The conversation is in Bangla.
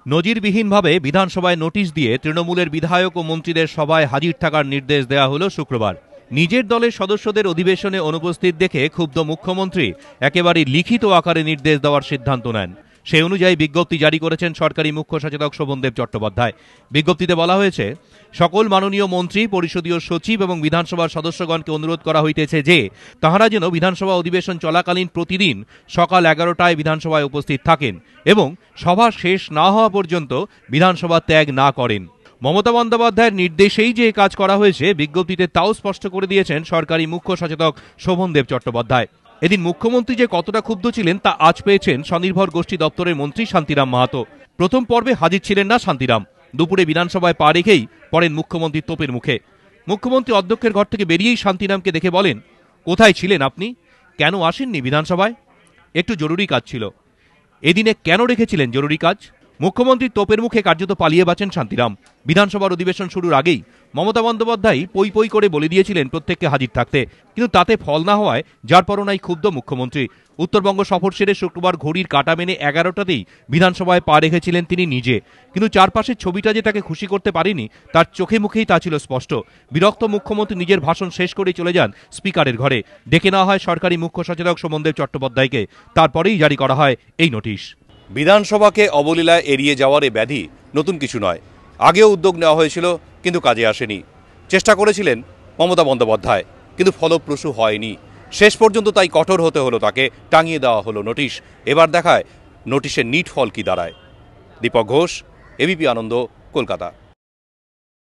নজিরবিহীনভাবে বিধানসভায় নোটিশ দিয়ে তৃণমূলের বিধায়ক ও মন্ত্রীদের সভায় হাজির থাকার নির্দেশ দেওয়া হলো শুক্রবার। নিজের দলের সদস্যদের অধিবেশনে অনুপস্থিত দেখে ক্ষুব্ধ মুখ্যমন্ত্রী একেবারে লিখিত আকারে নির্দেশ দেওয়ার সিদ্ধান্ত নেন। সেই অনুযায়ী বিজ্ঞপ্তি জারি করেছেন সরকারি মুখ্য সচেতক শোভনদেব চট্টোপাধ্যায়। বিজ্ঞপ্তিতে বলা হয়েছে, সকল মাননীয় মন্ত্রী, পরিষদীয় সচিব এবং বিধানসভার সদস্যগণকে অনুরোধ করা হইতেছে যে তাহারা যেন বিধানসভা অধিবেশন চলাকালীন প্রতিদিন সকাল 11টায় বিধানসভায় উপস্থিত থাকেন এবং সভা শেষ না হওয়া পর্যন্ত বিধানসভা ত্যাগ না করেন। মমতা বন্দ্যোপাধ্যায়ের নির্দেশেই যে কাজ করা হয়েছে বিজ্ঞপ্তিতে তাও স্পষ্ট করে দিয়েছেন সরকারি মুখ্য সচেতক শোভনদেব চট্টোপাধ্যায়। এদিন মুখ্যমন্ত্রী যে কতটা ক্ষুব্ধ ছিলেন তা আজ পেয়েছেন স্বনির্ভর গোষ্ঠী দপ্তরের মন্ত্রী শান্তিরাম মাহাতো। প্রথম পর্বে হাজির ছিলেন না শান্তিরাম। দুপুরে বিধানসভায় পা রেখেই পড়েন মুখ্যমন্ত্রীর তোপের মুখে। মুখ্যমন্ত্রী অধ্যক্ষের ঘর থেকে বেরিয়েই শান্তিরামকে দেখে বলেন, কোথায় ছিলেন আপনি? কেন আসেননি বিধানসভায়? একটু জরুরি কাজ ছিল। এদিনে কেন রেখেছিলেন জরুরি কাজ? মুখ্যমন্ত্রীর তোপের মুখে কার্যত পালিয়ে বাঁচেন শান্তিরাম। বিধানসভার অধিবেশন শুরুর আগেই মমতা বন্দ্যোপাধ্যায় পই পই করে বলে দিয়েছিলেন প্রত্যেককে হাজির থাকতে, কিন্তু তাতে ফল না হওয়ায় যার পরনাই ক্ষুব্ধ মুখ্যমন্ত্রী। উত্তরবঙ্গ সফর সেরে শুক্রবার ঘড়ির কাঁটা মেনে 11টাতেই বিধানসভায় পা রেখেছিলেন তিনি নিজে, কিন্তু চারপাশের ছবিটা যে তাকে খুশি করতে পারেনি তার চোখে মুখেই তা ছিল স্পষ্ট। বিরক্ত মুখ্যমন্ত্রী নিজের ভাষণ শেষ করেই চলে যান স্পিকারের ঘরে। ডেকে নেওয়া হয় সরকারি মুখ্য সচেতক শোভনদেব চট্টোপাধ্যায়কে। তারপরেই জারি করা হয় এই নোটিশ। বিধানসভাকে অবলীলায় এড়িয়ে যাওয়ার এ ব্যাধি নতুন কিছু নয়। আগেও উদ্যোগ নেওয়া হয়েছিল, কিন্তু কাজে আসেনি। চেষ্টা করেছিলেন মমতা বন্দ্যোপাধ্যায়, কিন্তু ফলপ্রসূ হয়নি। শেষ পর্যন্ত তাই কঠোর হতে হলো তাকে, টাঙিয়ে দেওয়া হলো নোটিশ। এবার দেখায় নোটিশের নিট ফল কি দাঁড়ায়। দীপক ঘোষ, এবিপি আনন্দ, কলকাতা।